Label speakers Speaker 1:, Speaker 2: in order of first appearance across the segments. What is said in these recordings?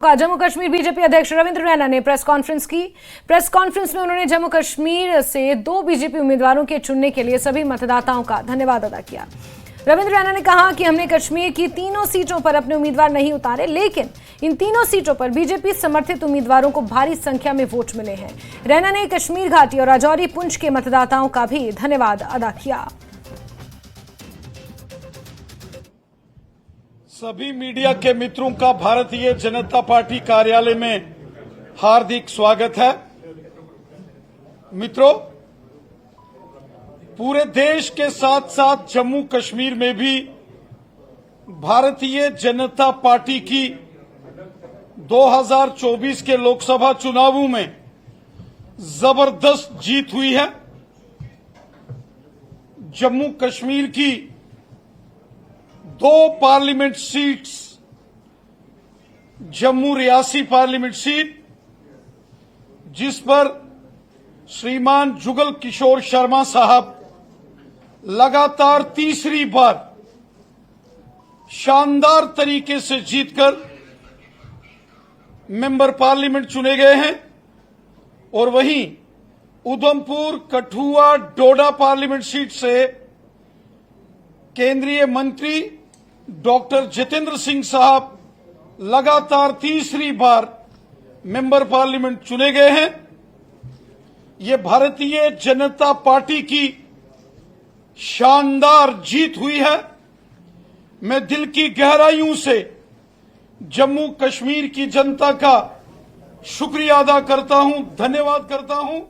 Speaker 1: Jammu Kashmir BJP अध्यक्ष रविंद्र रैना ने press conference की। प्रेस कॉन्फ्रेंस में उन्होंने जम्मू कश्मीर से 2 बीजेपी उम्मीदवारों के चुनने के लिए सभी मतदाताओं का धन्यवाद अदा किया। रविंद्र रैना ने कहा कि हमने कश्मीर की 3 सीटों पर अपने उम्मीदवार नहीं उतारे, लेकिन इन 3 सीटों पर बीजेपी समर्थित उम्मीदवारों को भारी संख्या में वोट मिले हैं। रैना ने कश्मीर घाटी और राजौरी पुंछ के मतदाताओं का भी धन्यवाद अदा किया।
Speaker 2: सभी मीडिया के मित्रों का भारतीय जनता पार्टी कार्यालय में हार्दिक स्वागत है। मित्रों, पूरे देश के साथ साथ जम्मू कश्मीर में भी भारतीय जनता पार्टी की 2024 के लोकसभा चुनावों में जबरदस्त जीत हुई है। जम्मू कश्मीर की 2 parliament seats, Jammu Reasi parliament seat, जिस पर श्रीमान जुगल किशोर शर्मा साहब लगातार तीसरी बार शानदार तरीके से जीतकर मेंबर पार्लियामेंट चुने गए हैं, और वहीं उधमपुर, कठुआ, डोडा पार्लियामेंट सीट से केंद्रीय मंत्री डॉक्टर जितेंद्र सिंह साहब लगातार तीसरी बार मेंबर पार्लियामेंट चुने गए हैं। ये भारतीय जनता पार्टी की शानदार जीत हुई है। मैं दिल की गहराइयों से जम्मू कश्मीर की जनता का शुक्रिया अदा करता हूं, धन्यवाद करता हूं।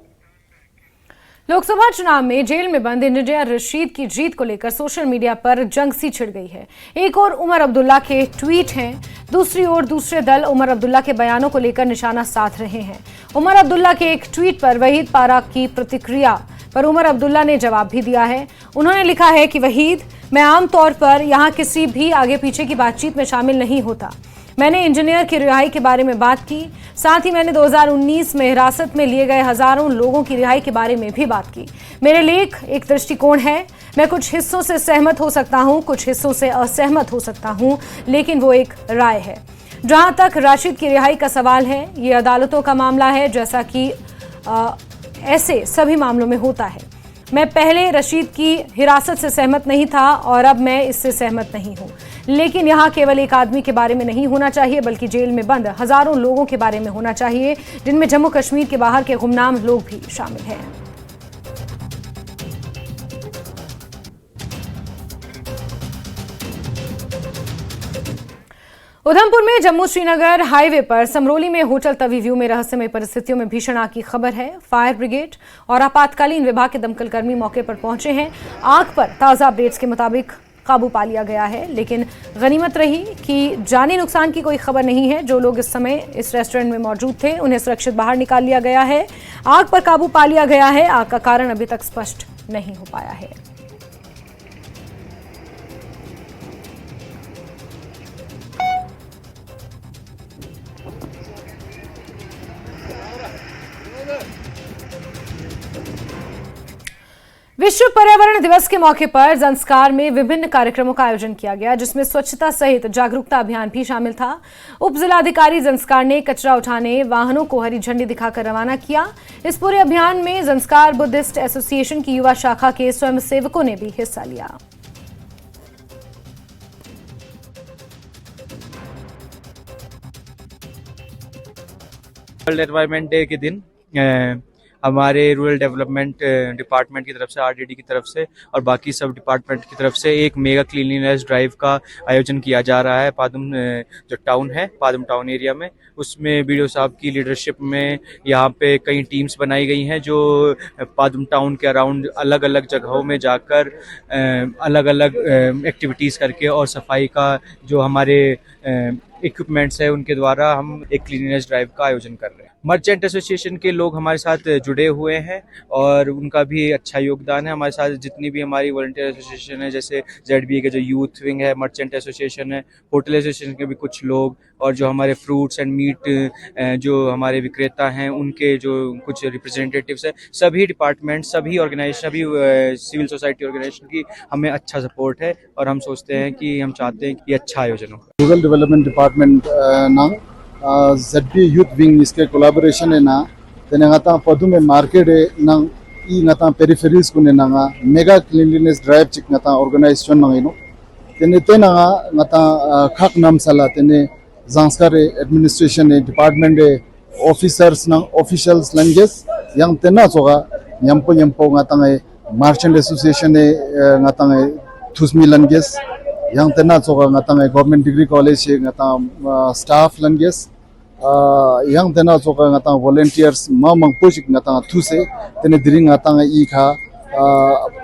Speaker 1: लोकसभा चुनाव में जेल में बंद इंजीनियर रशीद की जीत को लेकर सोशल मीडिया पर जंग सी छिड़ गई है। एक और उमर अब्दुल्ला के ट्वीट हैं, दूसरी ओर दूसरे दल उमर अब्दुल्ला के बयानों को लेकर निशाना साध रहे हैं। उमर अब्दुल्ला के एक ट्वीट पर वहीद पारा की प्रतिक्रिया पर उमर अब्दुल्ला ने जवाब भी दिया है। उन्होंने लिखा है कि वहीद, मैं आमतौर पर यहां किसी भी आगे पीछे की बातचीत में शामिल नहीं होता। मैंने इंजीनियर की रिहाई के बारे में बात की, साथ ही मैंने 2019 में हिरासत में लिए गए हजारों लोगों की रिहाई के बारे में भी बात की। मेरे लेख एक दृष्टिकोण है। मैं कुछ हिस्सों से सहमत हो सकता हूं, कुछ हिस्सों से असहमत हो सकता हूं, लेकिन वो एक राय है। जहां तक राशिद की रिहाई का सवाल है, ये अदालतों का मामला है, जैसा कि ऐसे सभी मामलों में होता है। मैं पहले रशीद की हिरासत से सहमत नहीं था और अब मैं इससे सहमत नहीं हूं, लेकिन यहां केवल एक आदमी के बारे में नहीं होना चाहिए, बल्कि जेल में बंद हजारों लोगों के बारे में होना चाहिए, जिनमें जम्मू कश्मीर के बाहर के गुमनाम लोग भी शामिल हैं। उधमपुर में जम्मू श्रीनगर हाईवे पर समरोली में होटल तवी व्यू में रहस्यमय परिस्थितियों में भीषण आग की खबर है। फायर ब्रिगेड और आपातकालीन विभाग के दमकल कर्मी मौके पर पहुंचे हैं। आग पर ताजा अपडेट्स के मुताबिक काबू पा लिया गया है, लेकिन गनीमत रही कि जानी नुकसान की कोई खबर नहीं है। जो लोग इस समय इस रेस्टोरेंट में मौजूद थे, उन्हें सुरक्षित बाहर निकाल लिया गया है। आग पर काबू पा लिया गया है। आग का कारण अभी तक स्पष्ट नहीं हो पाया है। विश्व पर्यावरण दिवस के मौके पर संस्कार में विभिन्न कार्यक्रमों का आयोजन किया गया, जिसमें स्वच्छता सहित जागरूकता अभियान भी शामिल था। उप जिलाधिकारी संस्कार ने कचरा उठाने वाहनों को हरी झंडी दिखाकर रवाना किया। इस पूरे अभियान में संस्कार बुद्धिस्ट एसोसिएशन की युवा शाखा के स्वयंसेवकों ने भी हिस्सा लिया।
Speaker 3: वर्ल्ड एनवायरनमेंट डे के दिन हमारे रूरल डेवलपमेंट डिपार्टमेंट की तरफ से, आरडीडी की तरफ से और बाकी सब डिपार्टमेंट की तरफ से एक मेगा क्लीनलीनेस ड्राइव का आयोजन किया जा रहा है। पादम जो टाउन है, पादम टाउन एरिया में, उसमें बीडीओ साहब की लीडरशिप में यहाँ पे कई टीम्स बनाई गई हैं, जो पादम टाउन के अराउंड अलग अलग जगहों में जाकर अलग अलग एक्टिविटीज़ करके और सफाई का जो हमारे इक्विपमेंट्स है उनके द्वारा हम एक क्लीनलीनेस ड्राइव का आयोजन कर रहे हैं। मर्चेंट एसोसिएशन के लोग हमारे साथ जुड़े हुए हैं और उनका भी अच्छा योगदान है। हमारे साथ जितनी भी हमारी वॉलंटियर एसोसिएशन है, जैसे ZBA के जो यूथ विंग है, मर्चेंट एसोसिएशन है, होटल एसोसिएशन के भी कुछ लोग, और जो हमारे फ्रूट्स एंड मीट जो हमारे विक्रेता हैं उनके जो कुछ रिप्रेजेंटेटिव्स है, सभी डिपार्टमेंट, सभी ऑर्गेनाइजेशन, सभी सिविल सोसाइटी ऑर्गेनाइजेशन की हमें अच्छा सपोर्ट है और हम सोचते हैं कि हम चाहते हैं कि अच्छा आयोजन हो।
Speaker 4: रूरल डेवलपमेंट डिपार्टमेंट ना ZB Youth Wing इसके collaboration है ना तेने ngata पदुम में market है नंग ई ngata peripheries कुने नंगा mega cleanliness drive चिक ngata organization नंगिनो तेने ngata खक नाम साला तेने Zanskar administration department officers nang officials langes yang tena soga nyampo ngatang merchant association ngatang thusmi langes yang tena soga ngatang government degree college ngatang staff langes yang tena soga ngatang volunteers mamang pojik ngatang thuse tene diri ngatang I kha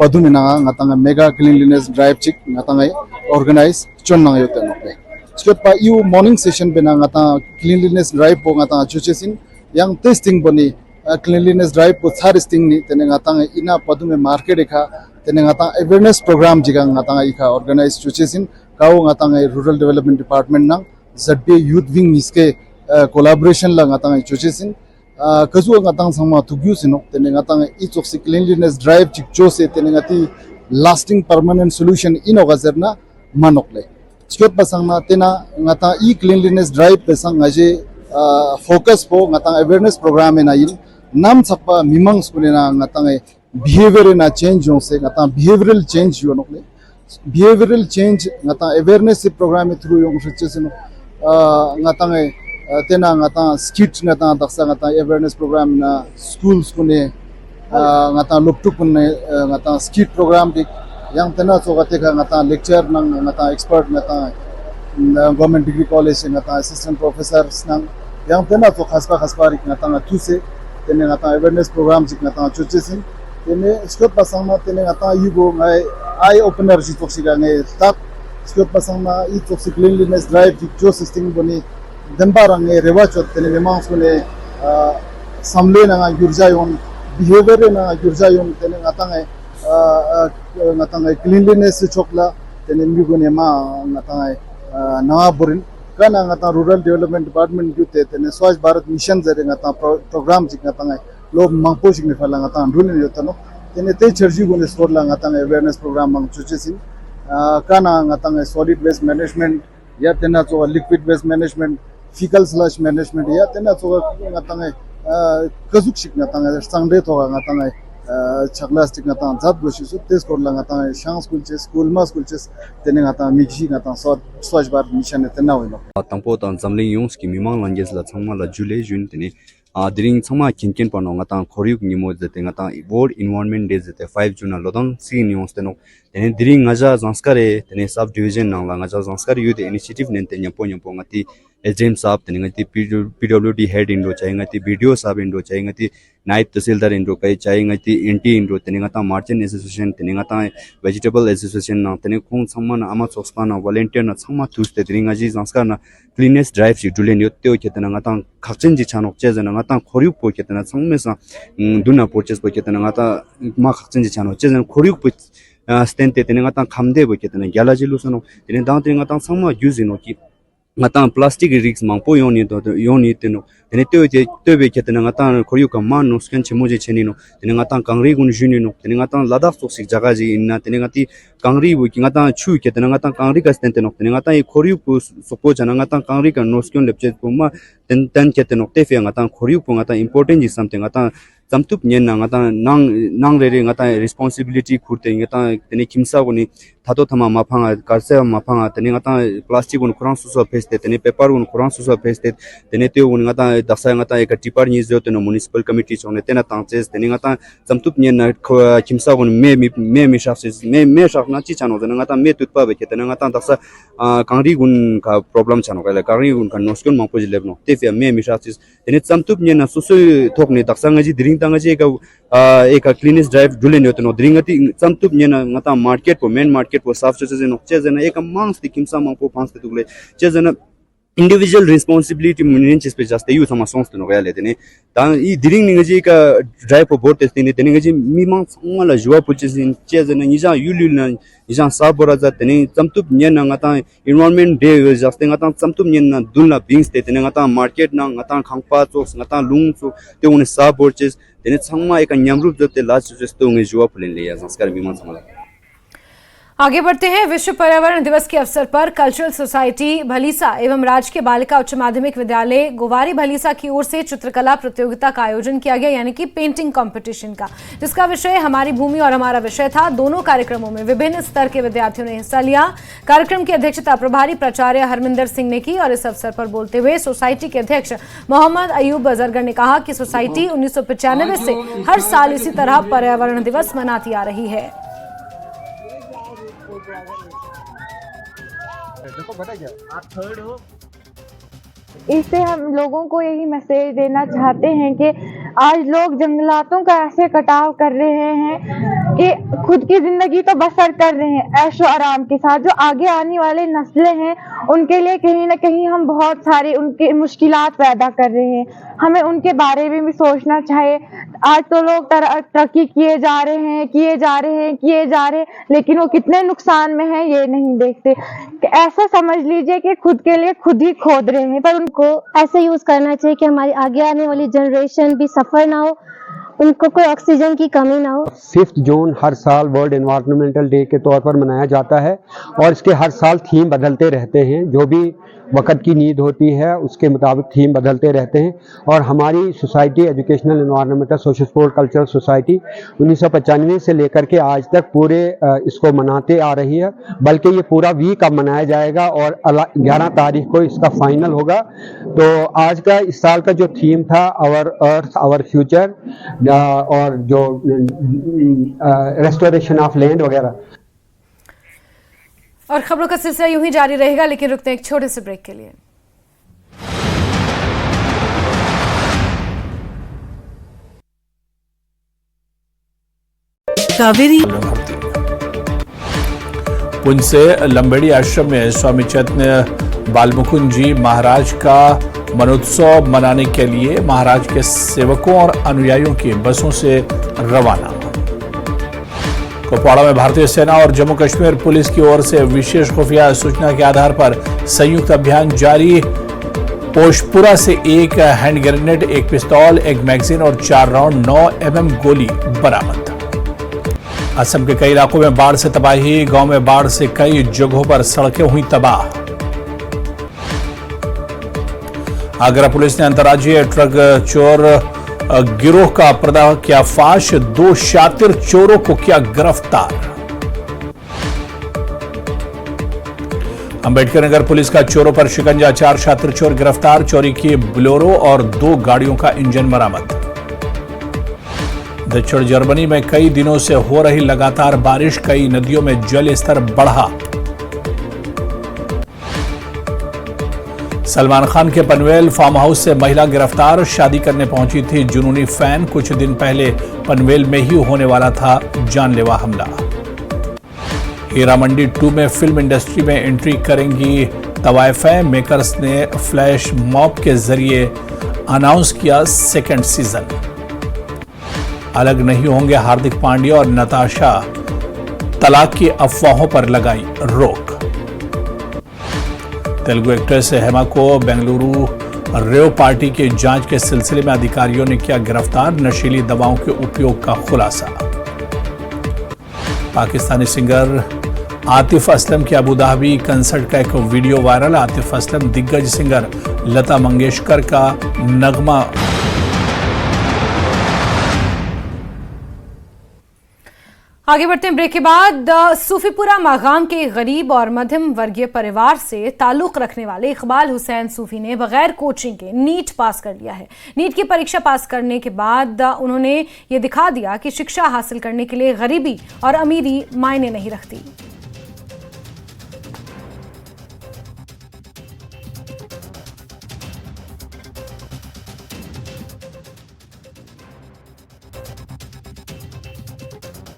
Speaker 4: padumina ngatang mega cleanliness drive chik ngatang organize chonnang yoten उसके बाद you morning session पे ना ngata cleanliness drive po ngata chuchesin yang testing boni cleanliness drive po testing ni tene ngata ina padu me market ekha tene ngata awareness program jiga ngata ikha organize chuchesin kaw ngata rural development department na ZB youth wing iske collaboration la ngata chuchesin kazu ngata sama tugyu sino tene ngata I choksi cleanliness drive chik chose tene ngati lasting permanent solution inogazerna manokle Skot pasang na tina ngata I cleanliness drive pasang ngaje focus po ngata awareness program na il nam sakpa mimang skune na ngata behavior na change yong se ngata behavioral change yo nokle behavioral change ngata awareness program through yong se sino ngata tina ngata skit ngata daksa ngata awareness program na schools kune ngata loptuk kune ngata skit program dik yang tena soga teka ngata lecture nang ngata expert ngata government degree college ngata assistant professors nang yang tena to khaspa rik ngata thuse tene ngata awareness program jik ngata chuchesin tene skot pasangna tene ngata yugo ngai eye opener ji toxiga ngai tap skot pasangna I toxic cleanliness drive jik jo system boni dembarang ngai rewa chot tene memang sune samle na gurjayon behavior na gurjayon tene ngata ngai ngatang cleanliness chokla tene migone ma ngatang nawa burin kana ngatang rural development department jute tene Swachh Bharat mission zare ngatang program jik ngatang lo mangpo jik ne phala ngatang rule yotano tene te charji gone skorla ngatang awareness program mang chuchesin kana ngatang solid waste management ya tena so liquid waste management fecal sludge management ya tena so ngatang kazuk shik ngatang sangde thoga ngatang chakla stick ngata zat goshi su tes korla ngata shang school ches tene ngata mixi ngata Swachh Bharat mission tena hoino
Speaker 5: tangpo tan zamling yongs ki mimang langes la changma la July June tene diring changma kinkin pano ngata khoryuk nimo jete ngata world environment day jete 5 June lodang sin yongs teno tene diring ngaja zanskare tene sub division nang la ngaja zanskare youth initiative nen tenya nyampo ngati SDM साहब तने ngati PWD head indo chai ngati BDO साहब indo chai ngati नायब तहसीलदार इनको कई चाहे ngati NT इनको तने ngata merchant association तने ngata vegetable association ना तने कौन सम्मान आमा सोक्सपा ना volunteer ना सम्मा तुस्ते तने ngaji संस्कार ना cleanliness drive si dulen yotte o ketana ngata khakchen ji chanok che jana ngata khoryuk po ketana sangmesa duna purchase po ketana ngata ma khakchen ji chanok che jana khoryuk po stente tene ngata khamde bo ketana gyala jilu sono tene dang tene ngata samma use no ki ngata plastic rigs mangpo yoni teno tene tebe ketana ngata khoryuk ka man no sken chemoje cheni no tene ngata kangri gun juni no tene ngata ladakh toxic jaga ji inna tene ngati kangri bo ki ngata chu ketana ngata kangri ka stente no tene ngata khoryuk po sopo jana ngata kangri ka no sken lepche po ma ten ketano te fe ngata khoryuk po ngata important is something ngata zamtup nyen na ngata nang re ngata responsibility khurte ngata tene kimsa goni thado thama mafanga karse mafanga tene ngata plastic gun khurang suso pheste tene paper gun khurang suso pheste tene te gun ngata daksa ngata ek tipar ni jo tene municipal committee chone tena tangches tene ngata zamtup nyen na kimsa gun me shafses me shaf na chi chano tene ngata me tutpa be tene ngata daksa kangri gun ka problem chano kala kangri gun kan noskon mangpo jileb no te fe me shafses tene zamtup nyen na suso thokne daksa ngaji dring tangaji एक cleanness drive जुले ने तो द्रिंगति समतुप नेना ngata market po main market po saf che jeno che jena ek mangs ti kimsa mang po pans te dugle che jena individual responsibility munin che space just you sama songs to no gale tene ta I dring ningaji ka drive po board tene tene ngaji mi mang ngala jua po che jena nija yulul na nija sabora za tene samtup nena ngata environment day just ngata samtup nena dunla beings te tene ngata market na ngata khangpa chok ngata lung so te un sabor che tene changma ek nyamrup jote last just to nge jua phulen le ya sanskar mi mang samala
Speaker 1: आगे बढ़ते हैं। विश्व पर्यावरण दिवस के अवसर पर cultural society Bhalessa एवं राजकीय बालिका उच्च माध्यमिक विद्यालय गोवारी भलीसा की ओर से चित्रकला प्रतियोगिता का आयोजन किया गया, यानी कि पेंटिंग कंपटीशन का, जिसका विषय हमारी भूमि और हमारा विषय था। दोनों कार्यक्रमों में विभिन्न स्तर के विद्यार्थियों ने हिस्सा लिया। कार्यक्रम की अध्यक्षता प्रभारी प्राचार्य हरमिंदर सिंह ने की और इस अवसर पर बोलते हुए सोसाइटी के अध्यक्ष मोहम्मद अयूब जरगर ने कहा कि सोसाइटी 1995 से हर साल इसी तरह पर्यावरण दिवस मनाती आ रही है।
Speaker 6: इससे हम लोगों को यही मैसेज देना चाहते हैं कि आज लोग जंगलातों का ऐसे कटाव कर रहे हैं कि खुद की जिंदगी तो बसर कर रहे हैं ऐशो आराम के साथ। जो आगे आने वाले नस्लें हैं उनके लिए कहीं ना कहीं हम बहुत सारी उनकी मुश्किलात पैदा कर रहे हैं। हमें उनके बारे में भी सोचना चाहिए। आज तो लोग तरक्की किए जा रहे हैं, लेकिन वो कितने नुकसान में हैं ये नहीं देखते। ऐसा समझ लीजिए कि खुद के लिए खुद ही खोद रहे हैं। पर उनको
Speaker 7: ऐसे यूज करना चाहिए कि हमारी आगे आने वाली जनरेशन भी सफर ना हो, उनको कोई ऑक्सीजन की कमी ना हो।
Speaker 8: 5 जून हर साल वर्ल्ड एनवायरमेंटल डे के तौर पर मनाया जाता है और इसके हर साल थीम बदलते रहते हैं। जो भी वक्त की नीड होती है उसके मुताबिक थीम बदलते रहते हैं। और हमारी society educational environmental social sport cultural society 1995 से लेकर के आज तक पूरे इसको मनाते आ रही है। बल्कि ये पूरा वीक अब मनाया जाएगा और 11 तारीख को इसका फाइनल होगा। तो आज का इस साल का जो थीम था आवर अर्थ आवर फ्यूचर और जो रेस्टोरेशन ऑफ लैंड वगैरह।
Speaker 1: और खबरों का सिलसिला यूं ही जारी रहेगा, लेकिन रुकते हैं एक छोटे से ब्रेक के लिए।
Speaker 9: कावेरी
Speaker 10: पुंछ से लंबेड़ी आश्रम में स्वामी चैतन्य बालमुकुंद जी महाराज का मनोत्सव मनाने के लिए महाराज के सेवकों और अनुयायियों की बसों से रवाना। कुपवाड़ा में भारतीय सेना और जम्मू कश्मीर पुलिस की ओर से विशेष खुफिया सूचना के आधार पर संयुक्त अभियान जारी। पोशपुरा से एक हैंड ग्रेनेड, एक पिस्तौल, एक मैगजीन और 4 राउंड 9 mm गोली बरामद। असम के कई इलाकों में बाढ़ से तबाही, गांव में बाढ़ से कई जगहों पर सड़कें हुई तबाह। आगरा पुलिस ने अंतर्राज्यीय ट्रक चोर गिरोह का पर्दा किया फाश, 2 शातिर चोरों को किया गिरफ्तार। अंबेडकर नगर पुलिस का चोरों पर शिकंजा, 4 शातिर चोर गिरफ्तार। चोरी की बोलेरो और 2 गाड़ियों का इंजन बरामद। दक्षिण जर्मनी में कई दिनों से हो रही लगातार बारिश, कई नदियों में जल स्तर बढ़ा। सलमान खान के पनवेल फार्म हाउस से महिला गिरफ्तार, शादी करने पहुंची थी जुनूनी फैन। कुछ दिन पहले पनवेल में ही होने वाला था जानलेवा हमला। हीरा मंडी 2 में फिल्म इंडस्ट्री में एंट्री करेंगी तवाइफा। मेकर्स ने फ्लैश मॉब के जरिए अनाउंस किया 2nd सीजन। अलग नहीं होंगे हार्दिक पांड्या और नताशा, तलाक की अफवाहों पर लगाई रोक। तेलुगु एक्ट्रेस हेमा को बेंगलुरु रेव पार्टी की जांच के सिलसिले में अधिकारियों ने किया गिरफ्तार, नशीली दवाओं के उपयोग का खुलासा। पाकिस्तानी सिंगर आतिफ असलम की अबू धाबी कंसर्ट का एक वीडियो वायरल। आतिफ असलम दिग्गज सिंगर लता मंगेशकर का नगमा।
Speaker 1: आगे बढ़ते हैं ब्रेक के बाद। सूफीपुरा मागाम के गरीब और मध्यम वर्गीय परिवार से ताल्लुक रखने वाले इकबाल हुसैन सूफी ने बगैर कोचिंग के नीट पास कर लिया है। नीट की परीक्षा पास करने के बाद उन्होंने ये दिखा दिया कि शिक्षा हासिल करने के लिए गरीबी और अमीरी मायने नहीं रखती।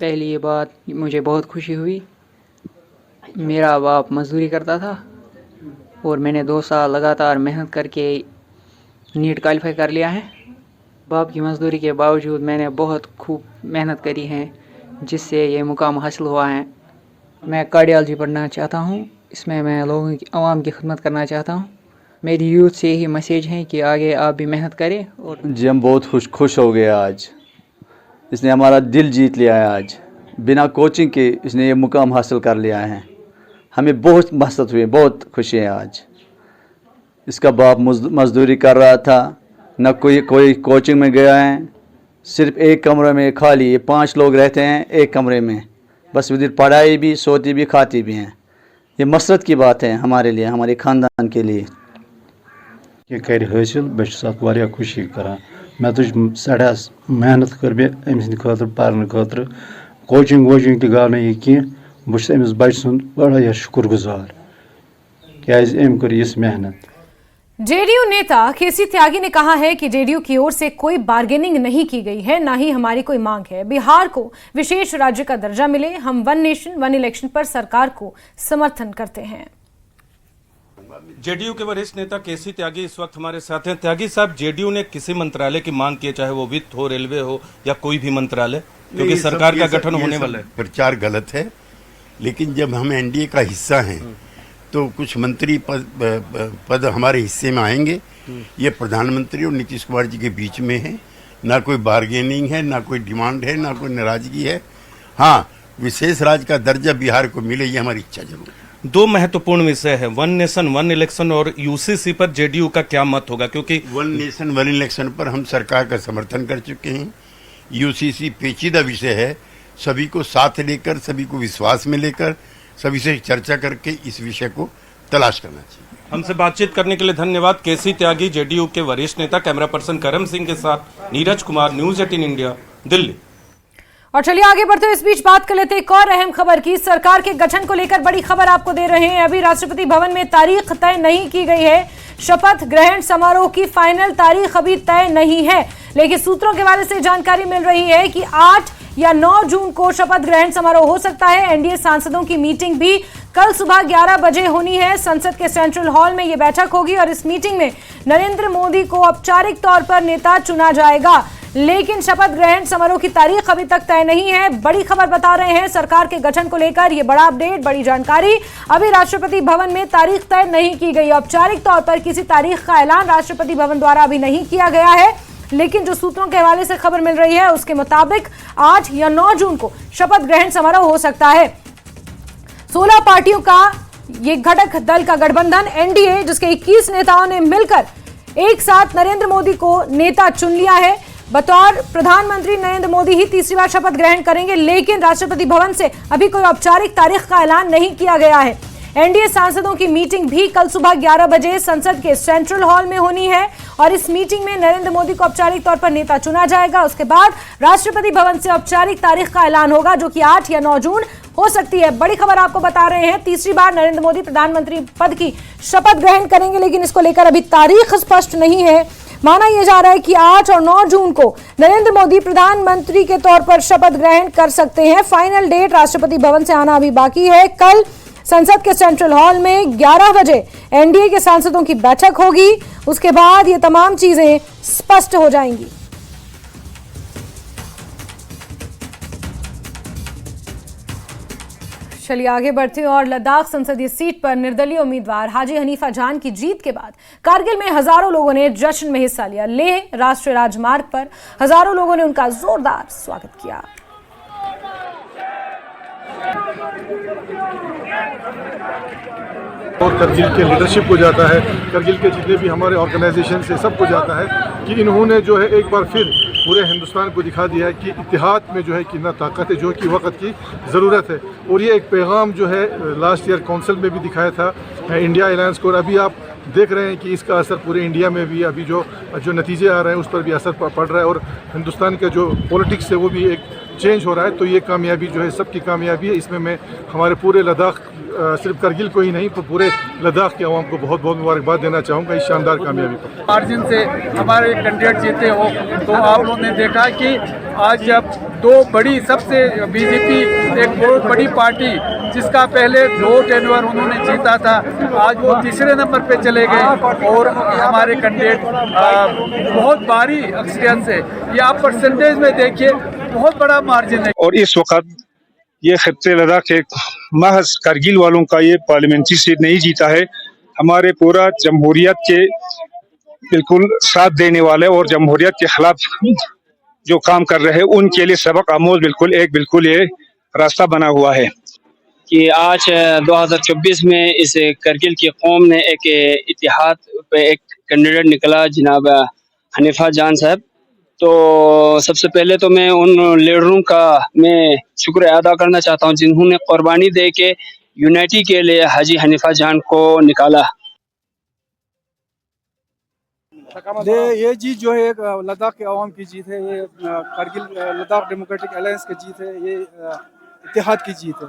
Speaker 11: पहली ये बात मुझे बहुत खुशी हुई। मेरा बाप मजदूरी करता था और मैंने 2 साल लगातार मेहनत करके नीट क्वालिफाई कर लिया है। बाप की मजदूरी के बावजूद मैंने बहुत खूब मेहनत करी है, जिससे ये मुकाम हासिल हुआ है। मैं कार्डियोलॉजी पढ़ना चाहता हूँ। इसमें मैं लोगों की आवाम की खिदमत करना चाहता हूँ। मेरी यूथ से यही मैसेज है कि आगे आप भी मेहनत करें। और
Speaker 12: जी हम बहुत खुश हो गए आज। इसने हमारा दिल जीत लिया है आज।
Speaker 9: बिना कोचिंग के इसने ये मुकाम हासिल कर लिया है। हमें बहुत मसरत हुई, बहुत खुशी है आज। इसका बाप मजदूरी कर रहा था, न कोई कोचिंग में गया है, सिर्फ एक कमरे में खाली, ये 5 लोग रहते हैं एक कमरे में, बस उधर पढ़ाई भी, सोती भी, खाती भी हैं। ये मसरत की बात है हमारे लिए, हमारे ख़ानदान के लिए।
Speaker 12: ये कर हासिल बह खुशी करान मे तुझ सड़ा मेहनत कर मे अमिस खतर पारन खतर कोचिंग वोचिंग तह गो नह कह बस अमिस बच सुन बड़ा शुक्र गुजार क्या अम कर इस मेहनत।
Speaker 1: जेडीयू नेता केसी त्यागी ने कहा है कि जेडीयू की ओर से कोई बार्गेनिंग नहीं की गई है, ना ही हमारी कोई मांग है। बिहार को विशेष राज्य का दर्जा मिले, हम वन नेशन वन इलेक्शन पर सरकार को समर्थन करते हैं।
Speaker 13: जेडीयू के वरिष्ठ नेता केसी त्यागी इस वक्त हमारे साथ हैं। त्यागी साहब, जेडीयू ने किसी मंत्रालय की मांग की है, चाहे वो वित्त हो, रेलवे हो या कोई भी मंत्रालय, क्योंकि सरकार का गठन होने वाला है।
Speaker 14: प्रचार गलत है, लेकिन जब हम एनडीए का हिस्सा हैं तो कुछ मंत्री पद हमारे हिस्से में आएंगे। ये प्रधानमंत्री और नीतीश कुमार जी के बीच में है, ना कोई बार्गेनिंग है, ना कोई डिमांड है, ना कोई नाराजगी है। हाँ, विशेष राज्य का दर्जा बिहार को मिले, ये हमारी इच्छा जरूर है।
Speaker 13: 2 महत्वपूर्ण विषय है, वन नेशन वन इलेक्शन और यूसीसी पर जेडीयू का क्या मत होगा? क्योंकि
Speaker 14: वन नेशन वन इलेक्शन पर हम सरकार का समर्थन कर चुके हैं। यूसीसी पेचीदा विषय है, सभी को साथ लेकर, सभी को विश्वास में लेकर, सभी से चर्चा करके इस विषय को तलाश करना चाहिए।
Speaker 13: हमसे बातचीत करने के लिए धन्यवाद। केसी त्यागी, जेडीयू के वरिष्ठ नेता। कैमरा पर्सन करम सिंह के साथ नीरज कुमार, न्यूज 18 इंडिया, दिल्ली।
Speaker 1: और चलिए आगे बढ़ते हुए इस बीच बात कर लेते हैं एक और अहम खबर की। सरकार के गठन को लेकर बड़ी खबर आपको दे रहे हैं। अभी राष्ट्रपति भवन में तारीख तय नहीं की गई है। शपथ ग्रहण समारोह की फाइनल तारीख अभी तय नहीं है, लेकिन सूत्रों के हवाले से जानकारी मिल रही है कि 8 या 9 जून को शपथ ग्रहण समारोह हो सकता है। एनडीए सांसदों की मीटिंग भी कल सुबह 11 बजे होनी है। संसद के सेंट्रल हॉल में यह बैठक होगी और इस मीटिंग में नरेंद्र मोदी को औपचारिक तौर पर नेता चुना जाएगा, लेकिन शपथ ग्रहण समारोह की तारीख अभी तक तय नहीं है। बड़ी खबर बता रहे हैं सरकार के गठन को लेकर, यह बड़ा अपडेट, बड़ी जानकारी। अभी राष्ट्रपति भवन में तारीख तय नहीं की गई, औपचारिक तौर पर किसी तारीख का ऐलान राष्ट्रपति भवन द्वारा अभी नहीं किया गया है, लेकिन जो सूत्रों के हवाले से खबर मिल रही है उसके मुताबिक 8 या 9 जून को शपथ ग्रहण समारोह हो सकता है। 16 पार्टियों का ये घटक दल का गठबंधन एनडीए, जिसके 21 नेताओं ने मिलकर एक साथ नरेंद्र मोदी को नेता चुन लिया है। बतौर प्रधानमंत्री नरेंद्र मोदी ही तीसरी बार शपथ ग्रहण करेंगे, लेकिन राष्ट्रपति भवन से अभी कोई औपचारिक तारीख का ऐलान नहीं किया गया है। एनडीए सांसदों की मीटिंग भी कल सुबह 11 बजे संसद के सेंट्रल हॉल में होनी है और इस मीटिंग में नरेंद्र मोदी को औपचारिक तौर पर नेता चुना जाएगा। उसके बाद राष्ट्रपति भवन से औपचारिक तारीख का ऐलान होगा, जो कि 8 या 9 जून हो सकती है। बड़ी खबर आपको बता रहे हैं, तीसरी बार नरेंद्र मोदी प्रधानमंत्री पद की शपथ ग्रहण करेंगे, लेकिन इसको लेकर अभी तारीख स्पष्ट नहीं है। माना यह जा रहा है कि 8 और 9 जून को नरेंद्र मोदी प्रधानमंत्री के तौर पर शपथ ग्रहण कर सकते हैं। फाइनल डेट राष्ट्रपति भवन से आना अभी बाकी है। कल संसद के सेंट्रल हॉल में 11 बजे एनडीए के सांसदों की बैठक होगी, उसके बाद ये तमाम चीजें स्पष्ट हो जाएंगी। चलिए आगे बढ़ते हैं और लद्दाख संसदीय सीट पर निर्दलीय उम्मीदवार हाजी हनीफा जान की जीत के बाद कारगिल में हजारों लोगों ने जश्न में हिस्सा लिया। लेह राष्ट्रीय राजमार्ग पर हजारों लोगों ने उनका जोरदार स्वागत किया।
Speaker 4: और करगिल के लीडरशिप को जाता है, करगिल के जितने भी हमारे ऑर्गेनाइजेशन से सबको जाता है कि इन्होंने जो है एक बार फिर पूरे हिंदुस्तान को दिखा दिया है कि इत्तेहाद में जो है कितना ताकत है, जो कि वक्त की ज़रूरत है। और ये एक पैगाम जो है लास्ट ईयर काउंसिल में भी दिखाया था इंडिया अलायंस को, और अभी आप देख रहे हैं कि इसका असर पूरे इंडिया में भी अभी जो नतीजे आ रहे हैं उस पर भी असर पड़ रहा है और हिंदुस्तान का जो पॉलिटिक्स है वो भी एक चेंज हो रहा है। तो ये कामयाबी जो है सबकी कामयाबी है। इसमें मैं हमारे पूरे लद्दाख, सिर्फ करगिल को ही नहीं तो पूरे लद्दाख के अवाम को बहुत बहुत मुबारकबाद देना चाहूँगा इस शानदार कामयाबी पर।
Speaker 15: मार्जिन से हमारे कैंडिडेट जीते हो तो आप लोगों ने देखा कि आज जब 2 बड़ी सबसे बीजेपी एक बहुत बड़ी पार्टी जिसका पहले 2 टेन्योर उन्होंने जीता था, आज वो तीसरे नंबर पे चले गए और हमारे कैंडिडेट बहुत भारी अक्सरियत से, ये आप परसेंटेज में देखिए बहुत बड़ा मार्जिन है।
Speaker 16: और इस वक्त ये खित्ते लद्दाख एक महज करगिल वालों का ये पार्लियामेंट्री सीट नहीं जीता है, हमारे पूरा जमहूरियत के बिल्कुल साथ देने वाले और जमहूरियत के खिलाफ जो काम कर रहे हैं उनके लिए सबक आमोज बिल्कुल ये रास्ता बना हुआ है
Speaker 17: कि आज 2024 में इस करगिल की कौम ने एक इतिहाद पे एक कैंडिडेट निकला, जनाब हनीफा जान साहब। तो सबसे पहले तो मैं उन लीडरों का मैं शुक्र अदा करना चाहता हूं जिन्होंने कुर्बानी दे के यूनिटी के लिए हाजी हनीफा जान को निकाला।
Speaker 15: ये जीत जो है एक लद्दाख के अवाम की जीत है, ये करगिल लद्दाख डेमोक्रेटिक अलायंस की जीत है, ये इत्तेहाद की जीत है।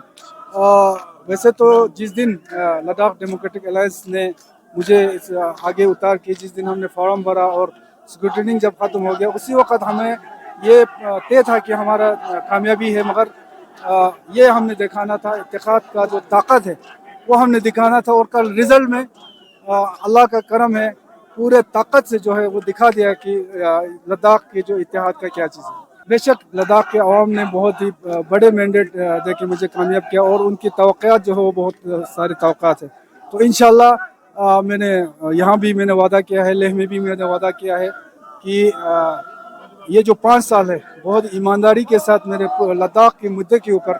Speaker 15: वैसे तो जिस दिन लद्दाख डेमोक्रेटिक अलायंस ने मुझे आगे उतार के जिस दिन हमने फॉर्म भरा और स्क्रूटनिंग जब ख़त्म हो गया, उसी वक्त हमें ये तय था कि हमारा कामयाबी है, मगर ये हमने दिखाना था, इत्तेहाद का जो ताकत है वो हमने दिखाना था। और कल रिज़ल्ट में अल्लाह का करम है, पूरे ताकत से जो है वो दिखा दिया कि लद्दाख के जो इत्तेहाद का क्या चीज़ है। बेशक लद्दाख के अवाम ने बहुत ही बड़े मैंडेट दे के मुझे कामयाब किया और उनकी तवक्कात जो है वो बहुत सारी तवक्कात है। तो इंशाल्लाह मैंने यहाँ भी मैंने वादा किया है, लेह में भी मैंने वादा किया है कि ये जो 5 साल है बहुत ईमानदारी के साथ मेरे लद्दाख के मुद्दे के ऊपर,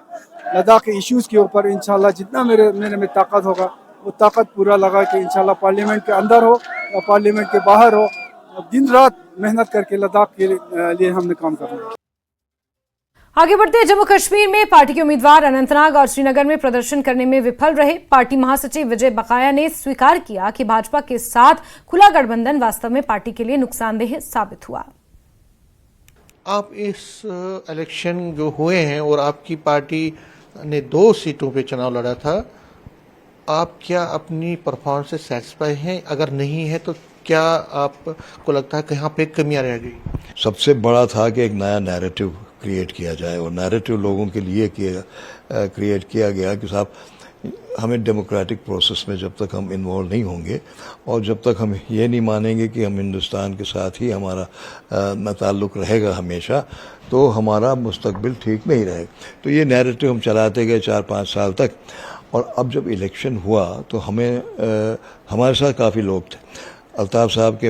Speaker 15: लद्दाख के इश्यूज़ के ऊपर इंशाल्लाह जितना मेरे में ताकत होगा वो ताकत पूरा लगा के इंशाल्लाह पार्लियामेंट के अंदर हो या पार्लियामेंट के बाहर हो, दिन रात मेहनत करके लद्दाख के लिए हमने काम करना है।
Speaker 1: आगे बढ़ते हैं। जम्मू कश्मीर में पार्टी के उम्मीदवार अनंतनाग और श्रीनगर में प्रदर्शन करने में विफल रहे। पार्टी महासचिव विजय बकाया ने स्वीकार किया कि भाजपा के साथ खुला गठबंधन वास्तव में पार्टी के लिए नुकसानदेह साबित हुआ।
Speaker 18: आप इस इलेक्शन जो हुए हैं और आपकी पार्टी ने 2 सीटों पे चुनाव लड़ा था, आप क्या अपनी परफॉर्मेंस से सेटिस्फाई हैं? अगर नहीं है तो क्या आपको लगता है कि यहाँ पे कमियां रह गई?
Speaker 19: सबसे बड़ा था कि एक नया नैरेटिव क्रिएट किया जाए और नैरेटिव लोगों के लिए क्रिएट किया गया कि साहब हमें डेमोक्रेटिक प्रोसेस में जब तक हम इन्वॉल्व नहीं होंगे और जब तक हम ये नहीं मानेंगे कि हम हिंदुस्तान के साथ ही हमारा ताल्लुक़ रहेगा हमेशा, तो हमारा मुस्तकबिल ठीक नहीं रहेगा। तो ये नैरेटिव हम चलाते गए 4-5 साल तक। और अब जब इलेक्शन हुआ तो हमारे साथ काफ़ी लोग थे। अल्ताफ़ साहब के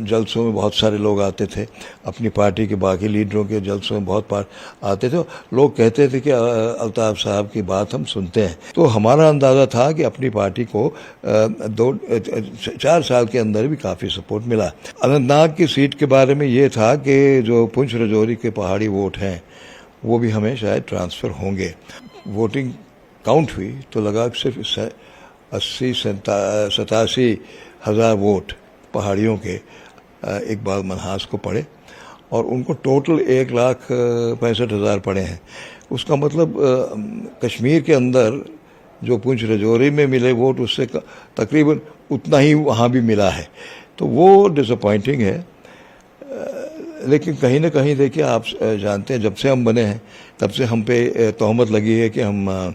Speaker 19: जलसों में बहुत सारे लोग आते थे, अपनी पार्टी के बाकी लीडरों के जलसों में बहुत आते थे। लोग कहते थे कि अल्ताफ़ साहब की बात हम सुनते हैं। तो हमारा अंदाज़ा था कि अपनी पार्टी को 4 साल के अंदर भी काफ़ी सपोर्ट मिला। अनंतनाग की सीट के बारे में ये था कि जो पुंछ राजौरी के पहाड़ी वोट हैं वो भी हमें शायद ट्रांसफ़र होंगे। वोटिंग काउंट हुई तो लगा सिर्फ 80-87 हज़ार वोट पहाड़ियों के इकबाल मनहास को पड़े और उनको टोटल 1,65,000 पड़े हैं। उसका मतलब कश्मीर के अंदर जो पुंछ राजौरी में मिले वोट उससे तकरीबन उतना ही वहाँ भी मिला है। तो वो डिसअपॉइंटिंग है। लेकिन कहीं ना कहीं देखिए, आप जानते हैं जब से हम बने हैं तब से हम पे तोहमत लगी है कि हम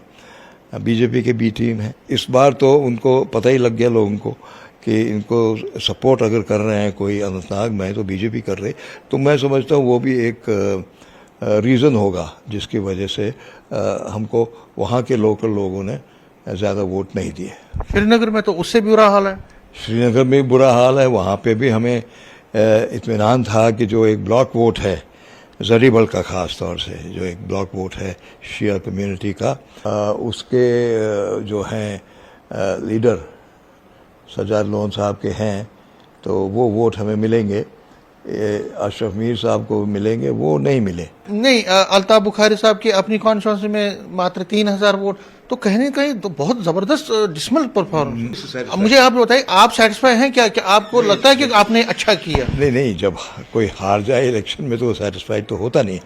Speaker 19: बीजेपी के बी टीम है। इस बार तो उनको पता ही लग गया लोगों को कि इनको सपोर्ट अगर कर रहे हैं कोई अनंतनाग में तो बीजेपी कर रहे। तो मैं समझता हूँ वो भी एक रीज़न होगा जिसकी वजह से हमको वहाँ के लोकल लोगों ने ज़्यादा वोट नहीं दिए।
Speaker 18: श्रीनगर में तो उससे भी बुरा हाल है।
Speaker 19: श्रीनगर में बुरा हाल है। वहाँ पे भी हमें इत्मीनान था कि जो एक ब्लॉक वोट है ज़रीबल का, ख़ास तौर से जो एक ब्लॉक वोट है शिया कम्युनिटी का, उसके जो हैं लीडर सजाद लोन साहब के हैं, तो वो वोट हमें मिलेंगे। अशरफ मीर साहब को मिलेंगे, वो नहीं मिले।
Speaker 18: नहीं, अल्ताफ बुखारी साहब की अपनी कॉन्स्टिट्यूंसी में मात्र 3,000 वोट, तो कहीं कहीं तो बहुत जबरदस्त डिसमल परफॉर्मेंस। मुझे आप बताइए, आप सेटिस्फाई हैं क्या? क्या आपको लगता है कि आपने अच्छा किया?
Speaker 19: नहीं, जब कोई हार जाए इलेक्शन में तो सेटिस्फाइड तो होता नहीं।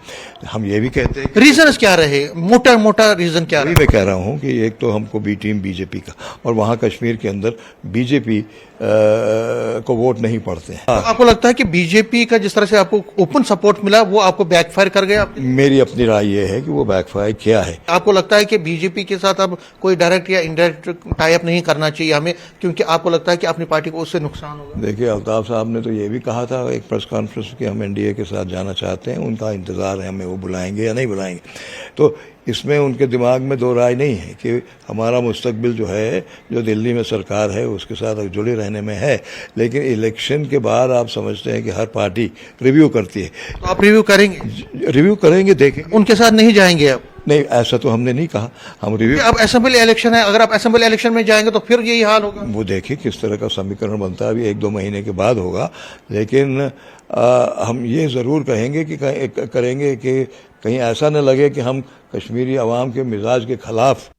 Speaker 19: हम ये भी कहते हैं
Speaker 18: रीजन क्या रहे, मोटा रीजन क्या रहे?
Speaker 19: मैं कह रहा हूँ कि एक तो हमको बी टीम बीजेपी का, और वहाँ कश्मीर के अंदर बीजेपी को वोट नहीं पड़ते हैं।
Speaker 18: तो आपको लगता है कि बीजेपी का जिस तरह से आपको ओपन सपोर्ट मिला वो आपको बैकफायर कर गया?
Speaker 19: मेरी अपनी राय ये है कि वो बैकफायर किया है।
Speaker 18: आपको लगता है कि बीजेपी के साथ साथ अब कोई डायरेक्ट या इनडायरेक्ट टाई अप नहीं करना चाहिए हमें, क्योंकि आपको लगता है कि अपनी पार्टी को उससे नुकसान होगा?
Speaker 19: देखिए, अल्ताफ साहब ने तो ये भी कहा था एक प्रेस कॉन्फ्रेंस कि हम एनडीए के साथ जाना चाहते हैं, उनका इंतजार है हमें, वो बुलाएंगे या नहीं बुलाएंगे। तो इसमें उनके दिमाग में दो राय नहीं है कि हमारा मुस्तकबिल जो है, जो दिल्ली में सरकार है उसके साथ जुड़े रहने में है, लेकिन इलेक्शन के बाद आप समझते हैं कि हर पार्टी रिव्यू करती है।
Speaker 18: तो आप रिव्यू करेंगे?
Speaker 19: रिव्यू करेंगे, देखेंगे।
Speaker 18: उनके साथ नहीं जाएंगे आप?
Speaker 19: नहीं, ऐसा तो हमने नहीं कहा। हम रिव्यू,
Speaker 18: अब असेंबली इलेक्शन है, अगर आप असेंबली इलेक्शन में जाएंगे तो फिर यही हाल होगा।
Speaker 19: वो देखिए किस तरह का समीकरण बनता है, अभी 1-2 महीने के बाद होगा, लेकिन हम ये ज़रूर कहेंगे कि करेंगे कि कहीं ऐसा न लगे कि हम कश्मीरी अवाम के मिजाज के खिलाफ